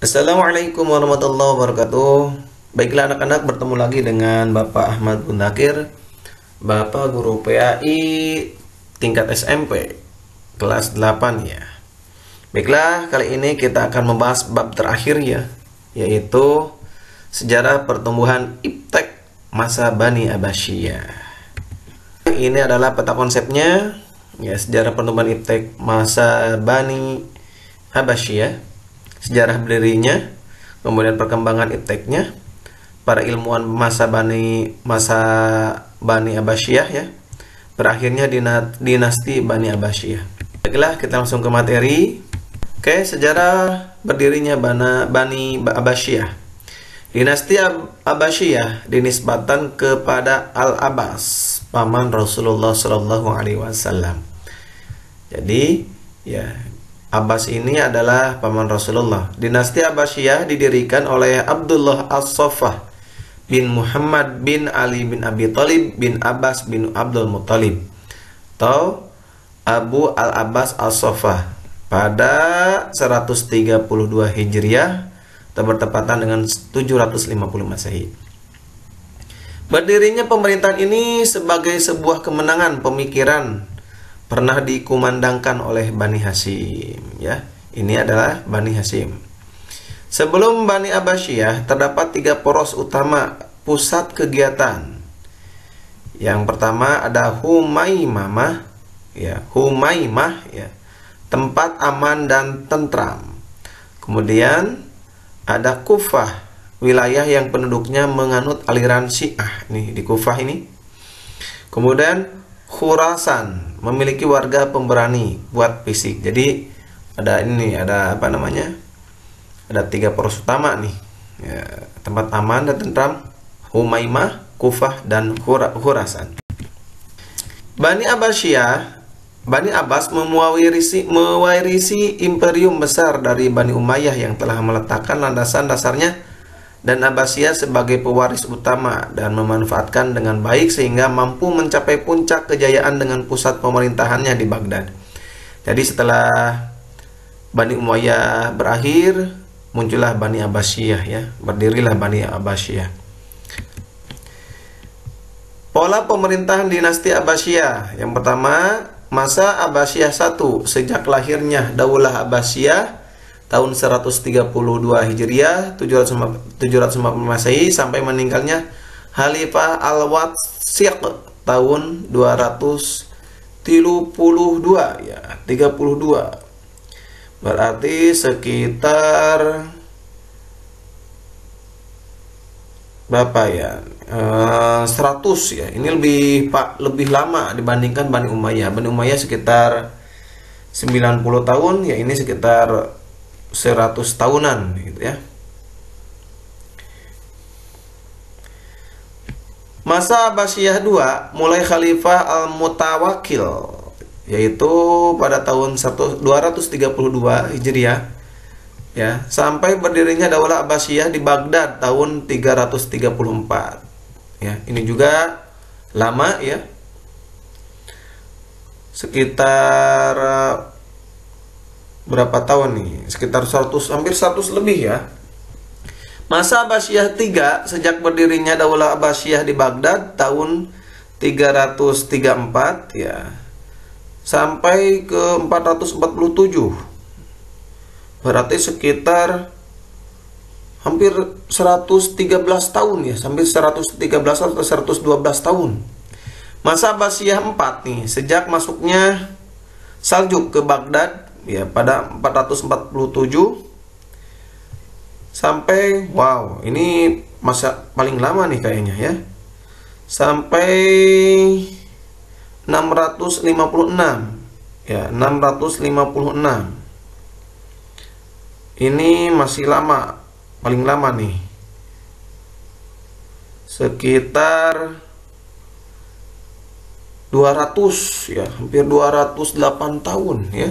Assalamualaikum warahmatullahi wabarakatuh. Baiklah anak-anak, bertemu lagi dengan Bapak Ahmad Bundakir, Bapak Guru PAI tingkat SMP kelas 8 ya. Baiklah, kali ini kita akan membahas bab terakhir ya, yaitu sejarah pertumbuhan Iptek masa Bani Abbasiyah. Ini adalah peta konsepnya ya, sejarah pertumbuhan Iptek masa Bani Abbasiyah, sejarah berdirinya, kemudian perkembangan ipteknya, para ilmuwan masa Bani Abbasiyah ya, berakhirnya dinasti Bani Abbasiyah. Baiklah, kita langsung ke materi. Oke, sejarah berdirinya Bani Abbasiyah. Dinasti Abbasiyah dinisbatan kepada Al-Abbas, paman Rasulullah Shallallahu Alaihi Wasallam. Jadi ya, Abbas ini adalah paman Rasulullah. Dinasti Abbasiyah didirikan oleh Abdullah As-Saffah bin Muhammad bin Ali bin Abi Thalib bin Abbas bin Abdul Muttalib atau Abu Al-Abbas As-Saffah pada 132 Hijriah atau bertepatan dengan 750 Masehi. Berdirinya pemerintahan ini sebagai sebuah kemenangan pemikiran pernah dikumandangkan oleh Bani Hashim ya. Ini adalah Bani Hashim. Sebelum Bani Abbasiyah terdapat 3 poros utama pusat kegiatan. Yang pertama ada Humaimah ya, tempat aman dan tentram. Kemudian ada Kufah, wilayah yang penduduknya menganut aliran Syiah nih di Kufah ini. Kemudian Khurasan, memiliki warga pemberani buat fisik. Jadi ada ada 3 poros utama nih ya, tempat aman dan tentram, Humaimah, Kufah, dan Khurasan. Bani Abbas mewarisi imperium besar dari Bani Umayyah yang telah meletakkan landasan dasarnya, dan Abbasiyah sebagai pewaris utama dan memanfaatkan dengan baik sehingga mampu mencapai puncak kejayaan dengan pusat pemerintahannya di Baghdad. Jadi setelah Bani Umayyah berakhir, muncullah Bani Abbasiyah ya, berdirilah Bani Abbasiyah. Pola pemerintahan dinasti Abbasiyah. Yang pertama, masa Abbasiyah I, sejak lahirnya Daulah Abbasiyah tahun 132 Hijriah 750 Masehi sampai meninggalnya Khalifah Al-Watsiq tahun 232 ya, 32. Berarti sekitar berapa ya? 100 ya. Ini lebih lama dibandingkan Bani Umayyah. Bani Umayyah sekitar 90 tahun ya, ini sekitar 100 tahunan gitu ya. Masa Abbasiyah II mulai Khalifah Al-Mutawakkil, yaitu pada tahun 232 Hijriah ya, sampai berdirinya Daulah Abbasiyah di Baghdad tahun 334 ya. Ini juga lama ya, sekitar berapa tahun nih? Sekitar 100, hampir 100 lebih ya. Masa Abbasiyah III sejak berdirinya Daulah Abbasiyah di Baghdad tahun 334 ya, sampai ke 447. Berarti sekitar hampir 113 tahun ya, sampai 113 atau 112 tahun. Masa Abbasiyah IV nih, sejak masuknya Saljuk ke Baghdad ya pada 447 sampai, wow, ini masa paling lama nih kayaknya ya, sampai 656 ya, 656. Ini masih lama, paling lama nih, sekitar 200 ya, hampir 208 tahun ya.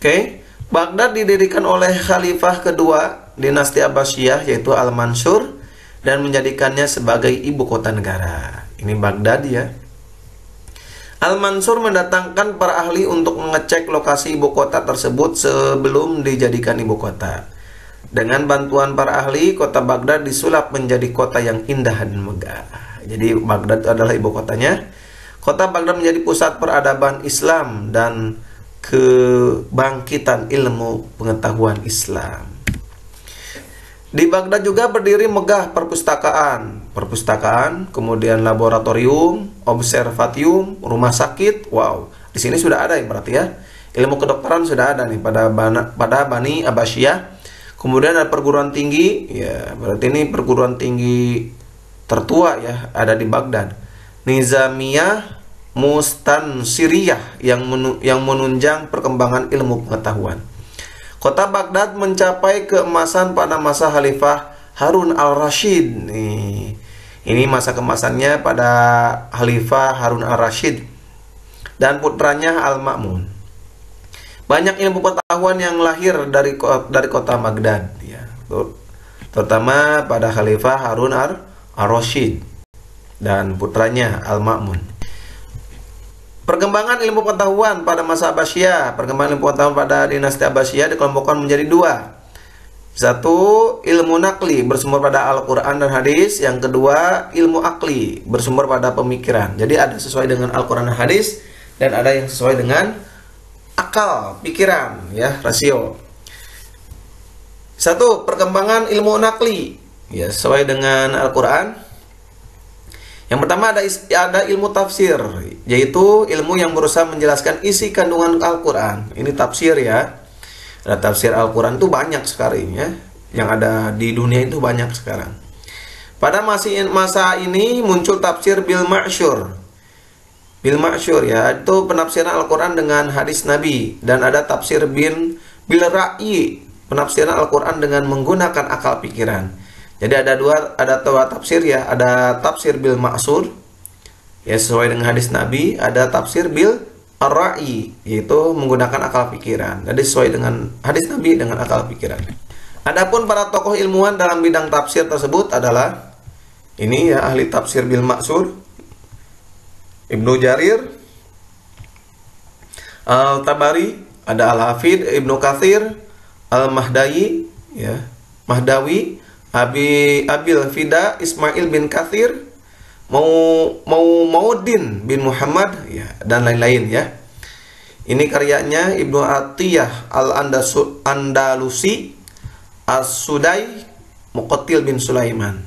Oke, Baghdad didirikan oleh Khalifah kedua dinasti Abbasiyah, yaitu Al-Mansur, dan menjadikannya sebagai ibu kota negara. Ini Baghdad ya. Al-Mansur mendatangkan para ahli untuk mengecek lokasi ibu kota tersebut sebelum dijadikan ibu kota. Dengan bantuan para ahli, kota Baghdad disulap menjadi kota yang indah dan megah. Jadi Baghdad adalah ibu kotanya. Kota Baghdad menjadi pusat peradaban Islam dan kebangkitan ilmu pengetahuan Islam. Di Baghdad juga berdiri megah perpustakaan, kemudian laboratorium, observatorium, rumah sakit. Wow, di sini sudah ada ya berarti ya. Ilmu kedokteran sudah ada nih pada Bani Abbasiyah. Kemudian ada perguruan tinggi, ya berarti ini perguruan tinggi tertua ya, ada di Baghdad. Nizamiyah Mustansiriyah yang menunjang perkembangan ilmu pengetahuan. Kota Baghdad mencapai keemasan pada masa Khalifah Harun al-Rashid. Ini masa keemasannya pada Khalifah Harun al-Rashid dan putranya Al-Ma'mun. Banyak ilmu pengetahuan yang lahir dari kota Baghdad, ya, terutama pada Khalifah Harun al-Rashid dan putranya Al-Ma'mun. Perkembangan ilmu pengetahuan pada masa Abbasiyah, perkembangan ilmu pengetahuan pada dinasti Abbasiyah dikelompokkan menjadi dua. Satu, ilmu nakli bersumber pada Al-Quran dan hadis. Yang kedua, ilmu akli bersumber pada pemikiran. Jadi ada sesuai dengan Al-Quran dan hadis, dan ada yang sesuai dengan akal, pikiran, ya, rasio. Satu, perkembangan ilmu nakli, ya, sesuai dengan Al-Quran. Yang pertama ada ilmu tafsir, yaitu ilmu yang berusaha menjelaskan isi kandungan Al-Quran. Ini tafsir ya. Ada tafsir Al-Quran itu banyak sekali ya. Yang ada di dunia itu banyak sekarang. Pada masa ini muncul tafsir bil ma'syur. Bil ma'syur ya, itu penafsiran Al-Quran dengan hadis Nabi. Dan ada tafsir bil ra'yi, penafsiran Al-Quran dengan menggunakan akal pikiran. Jadi ada dua tafsir ya, ada tafsir bil ma'sur ya sesuai dengan hadis Nabi, ada tafsir bil ar-ra'i yaitu menggunakan akal pikiran. Jadi sesuai dengan hadis Nabi dengan akal pikiran. Adapun para tokoh ilmuwan dalam bidang tafsir tersebut adalah ini ya, ahli tafsir bil ma'sur Ibnu Jarir, Al-Tabari, ada Al-Hafidh Ibnu Katsir, Al-Mahdawi ya, Mahdawi, Abil Fida Ismail bin Katsir, Maudin bin Muhammad ya, dan lain-lain ya. Ini karyanya Ibnu Atiyah Al-Andalusi, As-Sudai, Muqatil bin Sulaiman.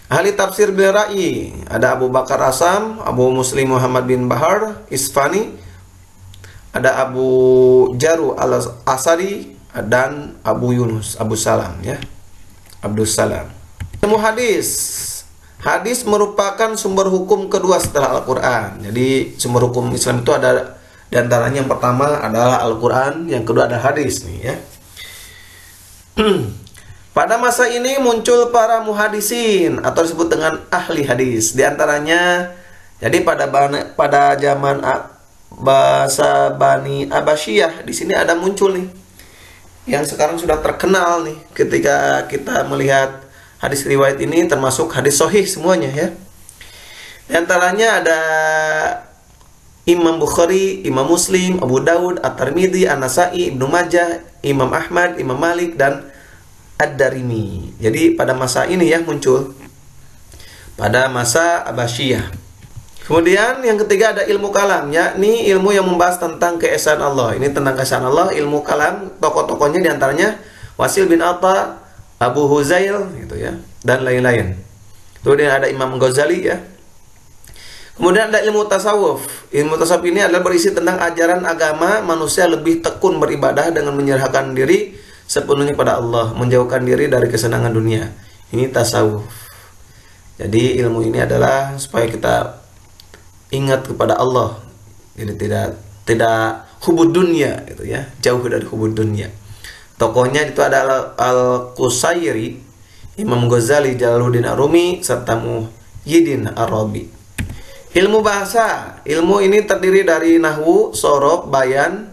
Ahli tafsir bil ra'yi ada Abu Bakar Asam, Abu Muslim Muhammad bin Bahar Isfani, ada Abu Jaru al-Asadi, dan Abu Yunus Abu Salam ya, Abdul Salam. Ilmu hadis. Hadis merupakan sumber hukum kedua setelah Al-Quran. Jadi sumber hukum Islam itu ada, diantaranya yang pertama adalah Al-Quran, yang kedua ada hadis nih ya. Pada masa ini muncul para muhadisin atau disebut dengan ahli hadis. Di antaranya, jadi pada zaman bahasa Bani Abbasiyah di sini ada muncul nih yang sekarang sudah terkenal nih ketika kita melihat hadis riwayat ini, termasuk hadis sahih semuanya ya. Di antaranya ada Imam Bukhari, Imam Muslim, Abu Daud, At-Tirmidzi, An-Nasa'i, Ibnu Majah, Imam Ahmad, Imam Malik, dan Ad-Darimi. Jadi pada masa ini ya muncul pada masa Abbasiyah. Kemudian yang ketiga ada ilmu kalam, yakni ilmu yang membahas tentang keesaan Allah. Ini tentang keesaan Allah, ilmu kalam. Tokoh-tokohnya diantaranya Wasil bin Atta, Abu Huzail gitu ya, dan lain-lain. Kemudian ada Imam Ghazali ya. Kemudian ada ilmu tasawuf. Ilmu tasawuf ini adalah berisi tentang ajaran agama manusia lebih tekun beribadah dengan menyerahkan diri sepenuhnya pada Allah, menjauhkan diri dari kesenangan dunia. Ini tasawuf. Jadi ilmu ini adalah supaya kita ingat kepada Allah. Jadi tidak hubud dunia gitu ya, jauh dari hubud dunia. Tokohnya itu adalah Al-Qusairi, Imam Ghazali, Jalaluddin Ar-Rumi, serta Muhyiddin Arabi. Ilmu bahasa. Ilmu ini terdiri dari nahwu, sorok, bayan,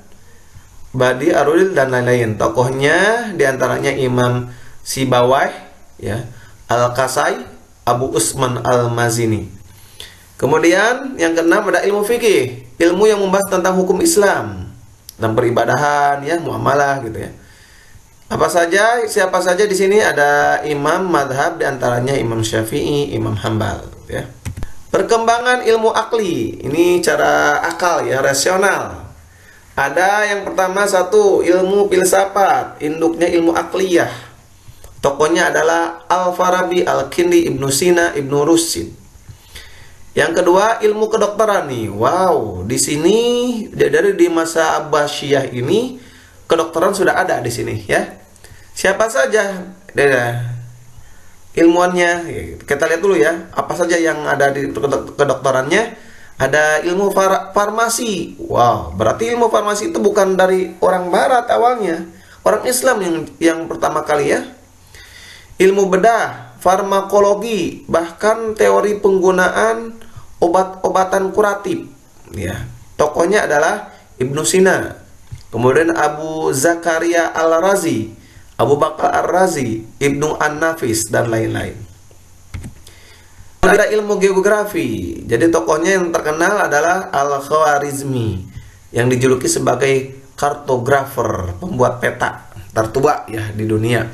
badi, arudil, dan lain-lain. Tokohnya diantaranya Imam Sibawai ya, Al-Kasai, Abu Usman Al-Mazini. Kemudian yang keenam ada ilmu fikih, ilmu yang membahas tentang hukum Islam dan peribadahan, ya, muamalah gitu ya. Apa saja, siapa saja di sini ada imam madhab, diantaranya Imam Syafi'i, Imam Hambal, ya. Perkembangan ilmu akli, ini cara akal ya, rasional. Ada yang pertama satu, ilmu filsafat, induknya ilmu akliyah. Tokohnya adalah Al-Farabi, Al-Kindi, Ibnu Sina, Ibnu Rushd. Yang kedua, ilmu kedokteran nih. Wow, di sini dari di masa Abbasiyah ini kedokteran sudah ada di sini ya. Siapa saja ilmuannya? Kita lihat dulu ya. Apa saja yang ada di kedokterannya? Ada ilmu farmasi. Wow, berarti ilmu farmasi itu bukan dari orang barat awalnya. Orang Islam yang pertama kali ya. Ilmu bedah, farmakologi, bahkan teori penggunaan obat-obatan kuratif, ya. Tokohnya adalah Ibnu Sina. Kemudian Abu Zakaria Al-Razi, Abu Bakar Ar-Razi, Ibnu An-Nafis, dan lain-lain. Ada ilmu geografi. Jadi tokohnya yang terkenal adalah Al-Khwarizmi, yang dijuluki sebagai kartografer, pembuat peta tertua ya di dunia.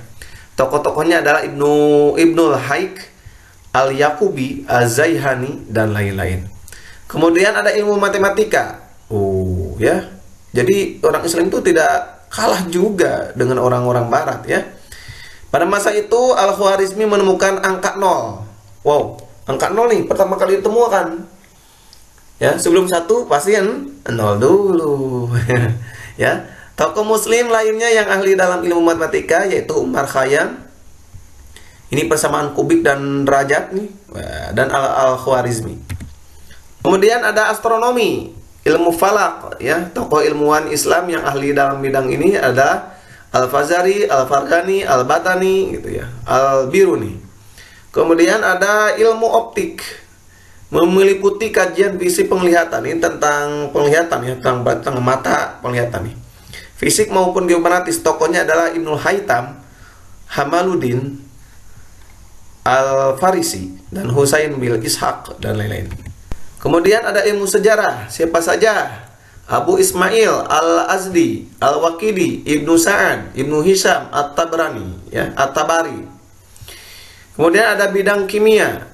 Tokoh-tokohnya adalah Ibnul Haik, Al-Yaqubi, Az-Zaihani, dan lain-lain. Kemudian ada ilmu matematika. Ya. Jadi orang Islam itu tidak kalah juga dengan orang-orang barat ya. Pada masa itu Al-Khwarizmi menemukan angka 0. Wow, angka 0 nih pertama kali ditemukan. Ya, sebelum 1 pasti 0 dulu. Ya. Tokoh muslim lainnya yang ahli dalam ilmu matematika yaitu Umar Khayyam. Ini persamaan kubik dan derajat nih, dan Al-Khwarizmi. Kemudian ada astronomi, ilmu falak ya. Tokoh ilmuwan Islam yang ahli dalam bidang ini ada Al-Fazari, Al-Farghani, Al-Batani gitu ya, Al-Biruni. Kemudian ada ilmu optik, meliputi kajian fisik penglihatan. Ini tentang penglihatan ya, tentang mata penglihatan nih. Fisik maupun geomagnetis. Tokohnya adalah Ibnu Haytham, Hamaluddin Al-Farisi, dan Husain bil Ishaq, dan lain-lain. Kemudian ada ilmu sejarah. Siapa saja? Abu Ismail Al-Azdi, Al-Waqidi, Ibnu Sa'ad, Ibnu Hisham, At-Tabrani, ya, At-Tabari. Kemudian ada bidang kimia.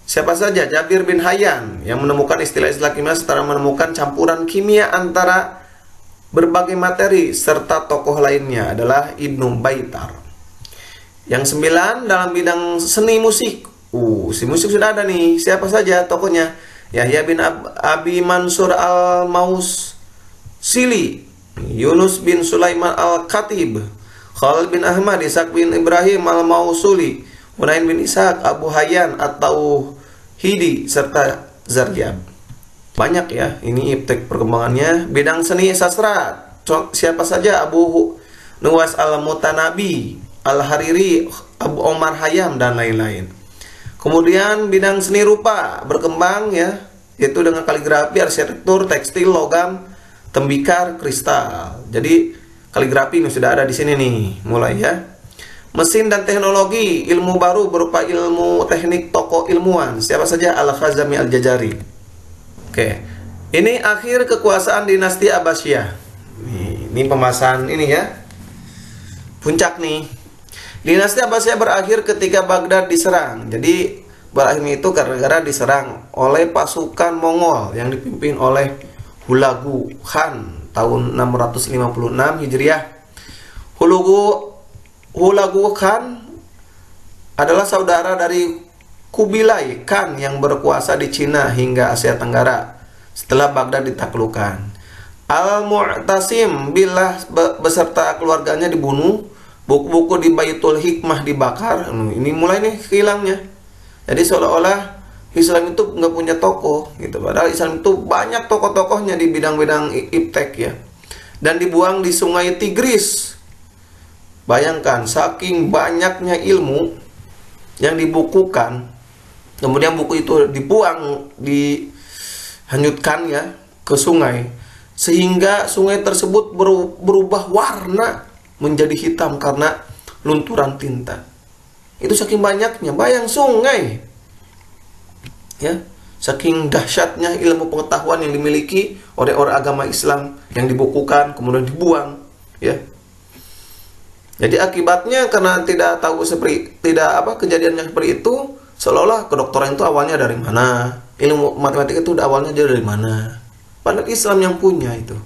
Siapa saja? Jabir bin Hayyan, yang menemukan istilah-istilah kimia serta menemukan campuran kimia antara berbagai materi, serta tokoh lainnya adalah Ibnu Baitar. Yang 9 dalam bidang seni musik. Si musik sudah ada nih. Siapa saja tokohnya? Yahya bin Abi Mansur Al-Mausili, Yunus bin Sulaiman Al-Khatib, Khalid bin Ahmad, Ishaq bin Ibrahim Al-Mausuli, Hunain bin Ishaq, Abu Hayyan At-Tauhidi, serta Zarjab. Banyak ya, ini iptek perkembangannya. Bidang seni sastra. Siapa saja? Abu Nuwas Al-Mutanabi, Al-Hariri, Abu Omar Khayyam, dan lain-lain. Kemudian bidang seni rupa berkembang ya, yaitu dengan kaligrafi, arsitektur, tekstil, logam, tembikar, kristal. Jadi kaligrafi ini sudah ada di sini nih, mulai ya. Mesin dan teknologi, ilmu baru berupa ilmu teknik tokoh ilmuwan. Siapa saja? Al-Khazami Al-Jazari. Oke. Ini akhir kekuasaan dinasti Abbasiyah. Ini pembahasan ini ya. Puncak nih. Dinasti Abbasiyah berakhir ketika Baghdad diserang. Jadi berakhirnya itu gara-gara diserang oleh pasukan Mongol yang dipimpin oleh Hulagu Khan tahun 656 Hijriah. Hulagu Khan adalah saudara dari Kubilai Khan yang berkuasa di Cina hingga Asia Tenggara setelah Baghdad ditaklukkan. Al-Mu'tasim Billah beserta keluarganya dibunuh. Buku-buku di Baitul Hikmah dibakar. Ini mulai nih hilangnya. Jadi seolah-olah Islam itu nggak punya tokoh gitu. Padahal Islam itu banyak tokoh-tokohnya di bidang-bidang iptek ya. Dan dibuang di Sungai Tigris. Bayangkan saking banyaknya ilmu yang dibukukan, kemudian buku itu dibuang, dihanyutkan ya ke sungai, sehingga sungai tersebut berubah warna menjadi hitam karena lunturan tinta. Itu saking banyaknya. Bayang sungai ya, Saking dahsyatnya ilmu pengetahuan yang dimiliki oleh orang agama Islam, yang dibukukan kemudian dibuang, ya. Jadi akibatnya karena tidak tahu kejadiannya seperti itu, seolah-olah kedokteran itu awalnya dari mana, ilmu matematika itu awalnya dari mana. Padahal Islam yang punya itu.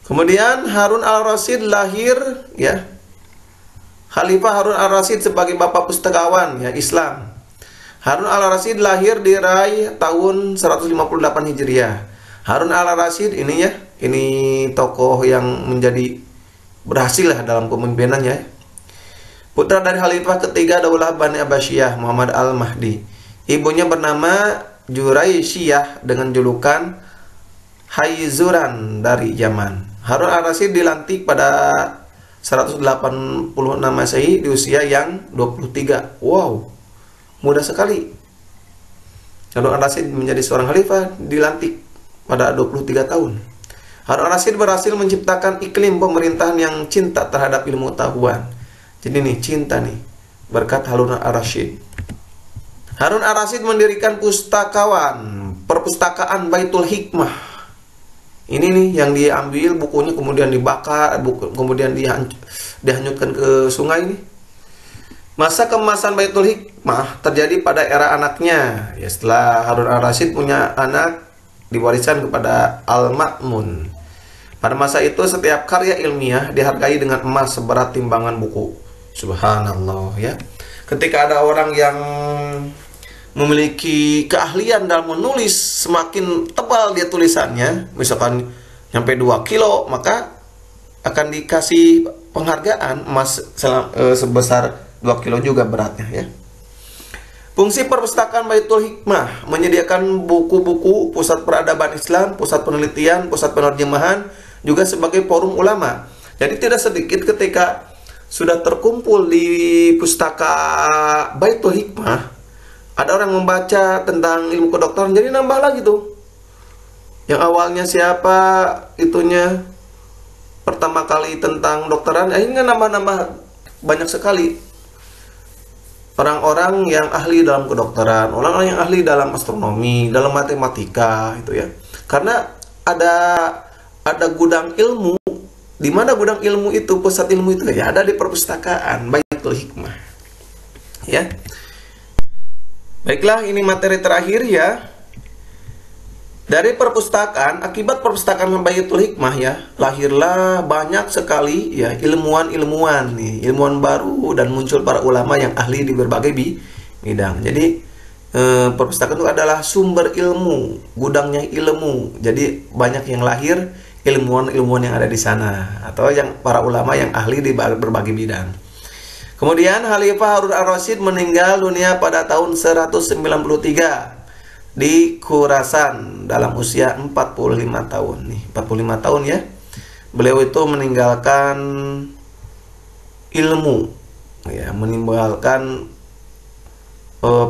Kemudian Harun al-Rasyid lahir, ya. Khalifah Harun al-Rasyid sebagai bapak pustakawan, ya, Islam. Harun al-Rasyid lahir di Rai tahun 158 Hijriah. Harun al-Rasyid ini, ya, ini tokoh yang menjadi berhasil lah dalam kepemimpinannya. Putra dari Khalifah ketiga Daulah Bani Abbasiyah, Muhammad al-Mahdi. Ibunya bernama Juraisyah dengan julukan Haizuran dari Yaman. Harun al-Rasyid dilantik pada 186 Masehi di usia yang 23. Wow, muda sekali. Harun al-Rasyid menjadi seorang khalifah dilantik pada 23 tahun. Harun al-Rasyid berhasil menciptakan iklim pemerintahan yang cinta terhadap ilmu pengetahuan. Jadi nih, cinta nih, berkat Harun al-Rasyid. Harun al-Rasyid mendirikan perpustakaan Baitul Hikmah. Ini nih yang diambil bukunya kemudian dibakar, kemudian dihanyutkan ke sungai nih. Masa keemasan Baitul Hikmah terjadi pada era anaknya. Ya, setelah Harun al-Rasyid punya anak, diwariskan kepada Al-Ma'mun. Pada masa itu setiap karya ilmiah dihargai dengan emas seberat timbangan buku. Subhanallah, ya. Ketika ada orang yang memiliki keahlian dalam menulis, semakin tebal dia tulisannya, misalkan sampai 2 kilo, maka akan dikasih penghargaan emas sebesar 2 kilo juga beratnya, ya. Fungsi perpustakaan Baitul Hikmah menyediakan buku-buku, pusat peradaban Islam, pusat penelitian, pusat penerjemahan, juga sebagai forum ulama. Jadi tidak sedikit ketika sudah terkumpul di pustaka Baitul Hikmah, ada orang membaca tentang ilmu kedokteran, jadi nambah lagi tuh. Yang awalnya siapa itunya pertama kali tentang dokteran, akhirnya nambah-nambah banyak sekali. Orang-orang yang ahli dalam kedokteran, orang-orang yang ahli dalam astronomi, dalam matematika, itu ya. Karena ada gudang ilmu, di mana gudang ilmu itu, pusat ilmu itu ya ada di perpustakaan Baitul Hikmah. Ya. Baiklah, ini materi terakhir ya. Dari perpustakaan, akibat perpustakaan Baitul Hikmah ya, lahirlah banyak sekali ya ilmuwan-ilmuwan nih, ilmuwan baru, dan muncul para ulama yang ahli di berbagai bidang. Jadi perpustakaan itu adalah sumber ilmu, gudangnya ilmu. Jadi banyak yang lahir ilmuwan-ilmuwan yang ada di sana, atau yang para ulama yang ahli di berbagai bidang. Kemudian Khalifah Harun al-Rasyid meninggal dunia pada tahun 193 di Khurasan dalam usia 45 tahun nih, 45 tahun ya. Beliau itu meninggalkan ilmu ya, meninggalkan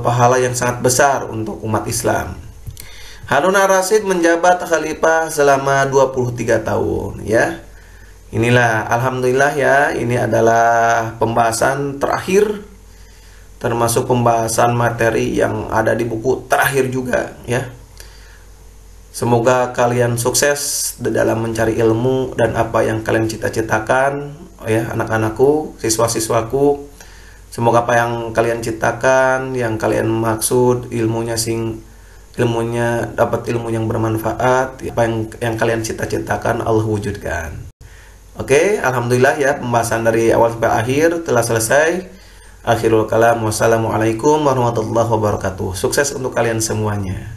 pahala yang sangat besar untuk umat Islam. Harun al-Rasyid menjabat khalifah selama 23 tahun ya. Inilah alhamdulillah ya, ini adalah pembahasan terakhir, termasuk pembahasan materi yang ada di buku terakhir juga ya. Semoga kalian sukses dalam mencari ilmu dan apa yang kalian cita-citakan ya, anak-anakku, siswa-siswaku. Semoga apa yang kalian ciptakan, yang kalian maksud, ilmunya dapat ilmu yang bermanfaat, apa yang kalian cita-citakan Allah wujudkan. Oke, alhamdulillah ya, pembahasan dari awal sampai akhir telah selesai. Akhirul kalam, wassalamualaikum warahmatullahi wabarakatuh. Sukses untuk kalian semuanya.